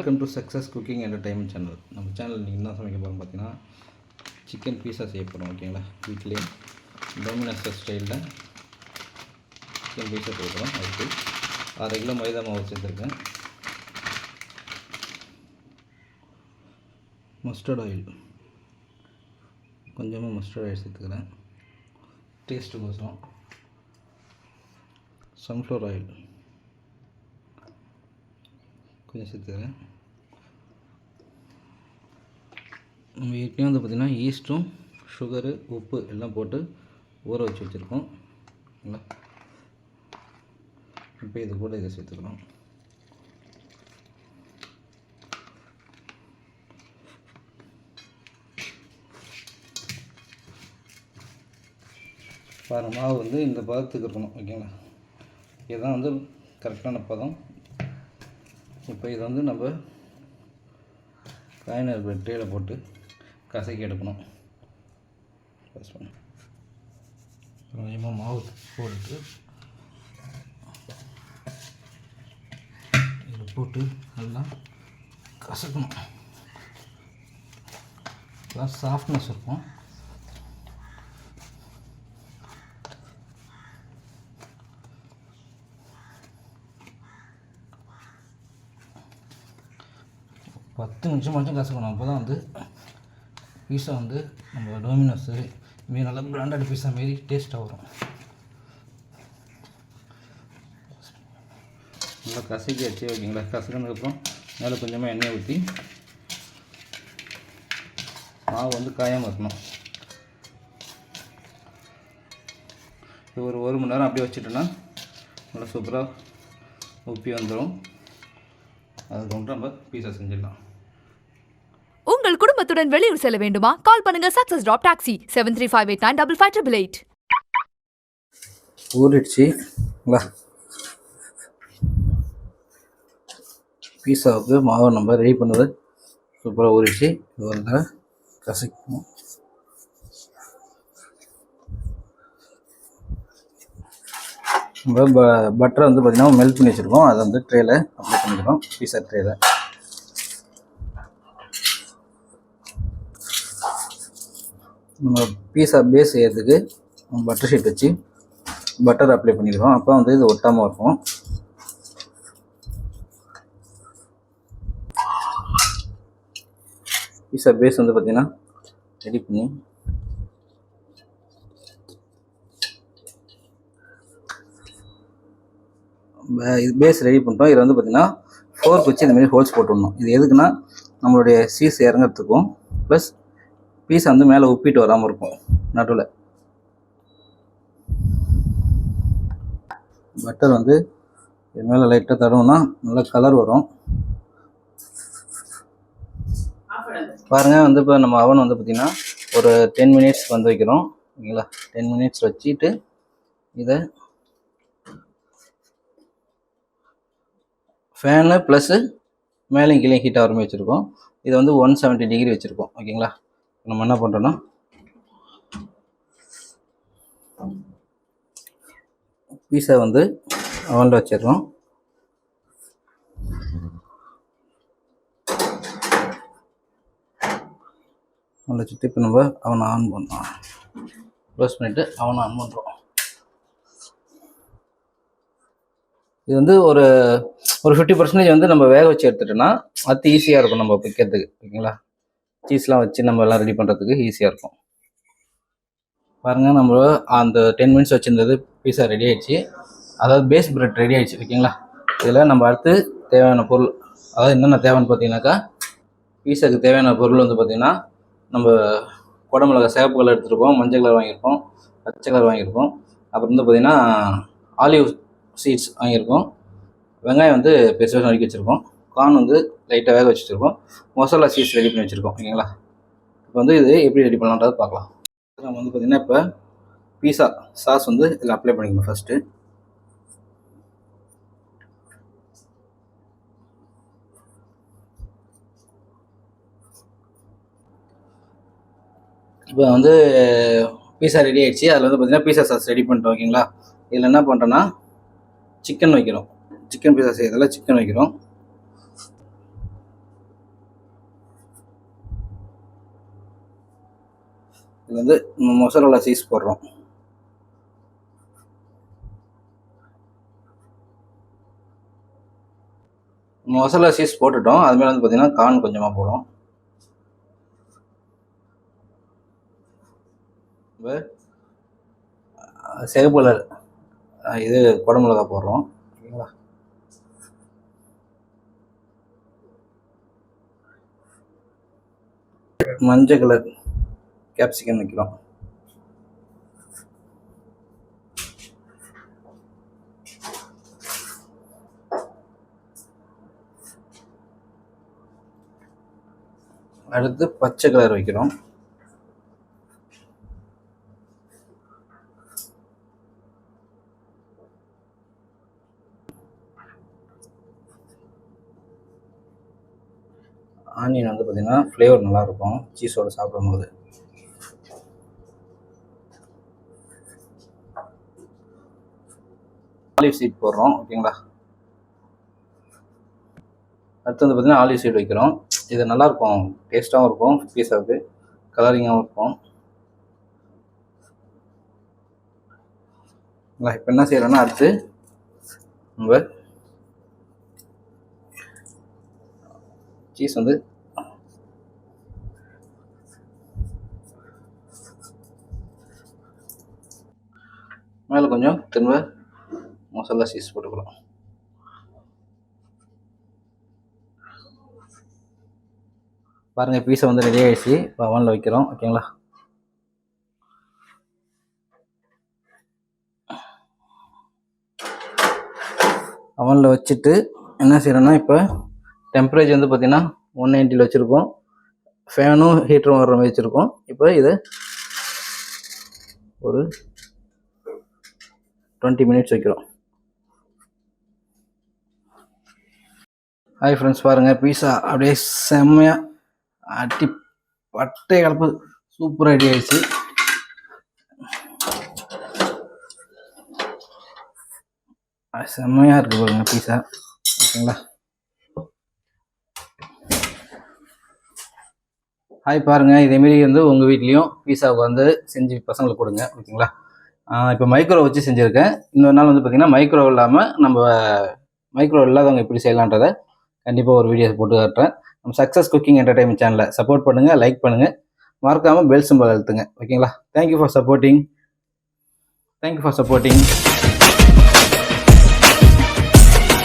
Welcome to success cooking entertainment channel. நம்ம channel நீங்கள் என்ன சமைக்க போகிறோம் பார்த்தீங்கன்னா சிக்கன் பீஸா செய்ய போகிறோம். ஓகேங்களா, வீட்டிலே டொமினோஸ் ஸ்டைலில் சிக்கன் பீஸா செய்ய போகிறோம். அதுக்கு 6 கிலோ மைதா மாவு சேர்த்துருக்கேன். மஸ்டர்ட் ஆயில் கொஞ்சமாக மஸ்டர்ட் ஆயில் சேர்த்துக்கிறேன் டேஸ்ட்டுக்கோசரம். சன்ஃப்ளவர் ஆயில் கொஞ்சம் சேர்த்துக்கிறேன். நம்ம ஏற்கனவே வந்து பார்த்திங்கன்னா ஈஸ்ட்டும் சுகரு உப்பு எல்லாம் போட்டு ஊற வச்சு வச்சுருக்கோம். இப்போ இது கூட இதை சேர்த்துக்கிறோம். பாருங்கள், மாவு வந்து இந்த பதத்துக்கு இருக்கணும். ஓகேங்களா, இதுதான் வந்து கரெக்டான பதம். இப்போ இதை வந்து நம்ம காயின இருக்கிற ட்ரேயில் போட்டு கசக்கி எடுக்கணும். கொஞ்சமாக மாவு போட்டு இதில் போட்டு நல்லா கசக்கணும். அதான் சாஃப்ட்னஸ் இருக்கும். பத்து நிமிஷமாச்சும் கசக்கணும். அப்போ தான் வந்து பீஸா வந்து நம்ம டொமினோஸு மாரி நல்லா பிராண்டட் பீஸா மாரி டேஸ்ட்டாக வரும். நல்லா கசக்கி வச்சு ஓகேங்களா. கசக்கினதுக்கப்புறம் மேலே கொஞ்சமாக எண்ணெய் ஊற்றி மாவு வந்து காயாமல் இருக்கணும். ஒரு மணி நேரம் அப்படியே வச்சுட்டோன்னா நல்லா சூப்பராக உப்பி வந்துடும். அதுக்கப்புறம் நம்ம பீஸா செஞ்சிடலாம். உங்கள் குடும்பத்துடன் வெளியூர் செல்ல வேண்டுமா? கால் பண்ணுங்க சக்சஸ் டிராப் டாக்ஸி 7358955588. ஊறிடுச்சு. பீஸாவுக்கு மாவை நம்ம ரெடி பண்ணது சூப்பராக ஊறிடுச்சு. இது வந்து கசக்கணும். நம்ம பட்டரை வந்து பார்த்திங்கன்னா மெல்ட் பண்ணி வச்சுருக்கோம். அதை வந்து ட்ரேயில் அப்ளை பண்ணிக்கிறோம். பீஸா ட்ரேயில் நம்ம பீஸா பேஸ் செய்யறதுக்கு பட்டர் ஷீட் வச்சு பட்டர் அப்ளை பண்ணிக்கிறோம். அப்போ வந்து இது ஒட்டாமல் இருக்கும். பீஸா பேஸ் வந்து பார்த்திங்கன்னா ரெடி பண்ணி இது பேஸ் ரெடி பண்ணிட்டோம். இதில் வந்து பார்த்திங்கன்னா ஃபோர்க் வச்சு இந்தமாரி ஹோல்ஸ் போட்டுடணும். இது எதுக்குன்னா நம்மளுடைய சீஸ் இறங்கிறதுக்கும் ப்ளஸ் பீஸா வந்து மேலே உப்பிட்டு வராமல் இருக்கும். நடுவில் பட்டர் வந்து இது மேலே லைட்டாக தடவுனா நல்லா கலர் வரும். பாருங்கள், வந்து இப்போ நம்ம அவன் வந்து பார்த்திங்கன்னா ஒரு 10 மினிட்ஸ் வந்து வைக்கிறோம். ஓகேங்களா, 10 மினிட்ஸ் வச்சுட்டு இதை ஃபேனு ப்ளஸ்ஸு மேலேயும் கீழே ஹீட் ஆகிற மாதிரி வச்சுருக்கோம். இதை வந்து 170 டிகிரி வச்சுருக்கோம். ஓகேங்களா, நம்ம என்ன பண்ணுறோன்னா பீஸா வந்து அவனில் வச்சிடுறோம். அவனை வச்சுட்டு இப்போ நம்ம அவனை ஆன் பண்ணோம். க்ளோஸ் பண்ணிவிட்டு அவனை ஆன் பண்ணுறோம். இது வந்து ஒரு 50% வந்து நம்ம வேக வச்சு எடுத்துட்டோன்னா அது ஈஸியாக இருக்கும் நம்ம வைக்கிறதுக்கு. ஓகேங்களா, சீஸ்லாம் வச்சு நம்ம எல்லாம் ரெடி பண்ணுறதுக்கு ஈஸியாக இருக்கும். பாருங்கள், நம்ம அந்த 10 மினிட்ஸ் வச்சுருந்தது பீஸா ரெடி ஆகிடுச்சு. அதாவது பேஸ் பிரெட் ரெடி ஆகிடுச்சு. ஓகேங்களா, இதில் நம்ம அடுத்து தேவையான பொருள், அதாவது என்னென்ன தேவைன்னு பார்த்தீங்கன்னாக்கா பீஸாக்கு தேவையான பொருள் வந்து பார்த்திங்கன்னா நம்ம குடமிளகா சிவப்பு கலர் எடுத்துருக்கோம், மஞ்சள் கலர் வாங்கியிருக்கோம், பச்சை கலர் வாங்கியிருக்கோம். அப்புறம் வந்து பார்த்திங்கன்னா ஆலிவ் சீட்ஸ் வாங்கியிருக்கோம். வெங்காயம் வந்து பெருசாக நறுக்கி வச்சுருக்கோம். கார்ன் வந்து லைட்டாக வேக வச்சு வச்சுருக்கோம். மசாலா சீஸ் ரெடி பண்ணி வச்சுருக்கோம். ஓகேங்களா, இப்போ வந்து இது எப்படி ரெடி பண்ணலான்றது பார்க்கலாம். நம்ம வந்து பார்த்திங்கன்னா இப்போ பீஸா சாஸ் வந்து இதில் அப்ளை பண்ணிக்கணும். ஃபஸ்ட்டு இப்போ வந்து பீஸா ரெடி ஆகிடுச்சு. அதில் வந்து பார்த்திங்கன்னா பீஸா சாஸ் ரெடி பண்ணிட்டோம். ஓகேங்களா, இதில் என்ன பண்ணுறோன்னா சிக்கன் வைக்கிறோம். சிக்கன் பீஸா செய்யறதில் சிக்கன் வைக்கிறோம். இது வந்து மொசரல்லா சீஸ் போடுறோம். மொசரல்லா சீஸ் போட்டுட்டோம். அதுமாதிரி வந்து பார்த்தீங்கன்னா கார்ன் கொஞ்சமாக போடும். சிகப்பு கலர் இது குடமிளகா போடுறோம். ஓகேங்களா? மஞ்சள் கலர் கேப்சிகம் வைக்கிறோம். அடுத்து பச்சை கலர் வைக்கிறோம். ஆனியன் வந்து பார்த்தீங்கன்னா ஃப்ளேவர் நல்லாயிருக்கும் சீஸோடு சாப்பிடும்போது. ஆலிவ் சீட் போடுறோம். ஓகேங்களா? அடுத்து வந்து பார்த்தீங்கன்னா ஆலிவ் சீட் வைக்கிறோம். இது நல்லாயிருக்கும், டேஸ்ட்டாகவும் இருக்கும், பீஸாவுக்கு கலரிங்காகவும் இருக்கும். இப்போ என்ன செய்கிறோன்னா அடுத்து நம்ம சீஸ் வந்து மேலே கொஞ்சம் திரும்ப மசாலா சீஸ் போட்டுக்கிறோம். பாருங்கள், பீஸா வந்து ரெடி ஆகிடுச்சு. இப்போ அவனில் வைக்கிறோம். ஓகேங்களா? அவனில் வச்சுட்டு என்ன செய்கிறோன்னா இப்போ டெம்பரேச்சர் வந்து பார்த்திங்கன்னா 190 வச்சுருக்கோம். ஃபேனும் ஹீட்டரும் வர்ற மாதிரி வச்சுருக்கோம். இப்போ இது ஒரு 20 மினிட்ஸ் வைக்கிறோம். ஹாய் ஃப்ரெண்ட்ஸ், பாருங்கள் பீஸா அப்படியே செம்மையாக அட்டி பட்டை கலப்பு சூப்பராக ரெடி ஆகிடுச்சு. செம்மையாக இருக்குது பாருங்கள் பீஸா. ஓகேங்களா? ஹாய், பாருங்கள் இதேமாரி வந்து உங்கள் வீட்லேயும் பீஸாவுக்கு வந்து செஞ்சு பசங்களுக்கு கொடுங்க. ஓகேங்களா? இப்போ மைக்ரோ வச்சு செஞ்சுருக்கேன். இன்னொரு நாள் வந்து பார்த்திங்கன்னா மைக்ரோ இல்லாமல் நம்ம மைக்ரோ இல்லாதவங்க எப்படி செய்யலான்றதை கண்டிப்பாக ஒரு வீடியோ போட்டு காட்டுறேன். நம்ம சக்ஸஸ் குக்கிங் என்டர்டைன்மெண்ட் சேனலை சப்போர்ட் பண்ணுங்கள், லைக் பண்ணுங்கள், மறக்காமல் பெல் சிம்பல் அழுத்துங்க. ஓகேங்களா? Thank you for supporting.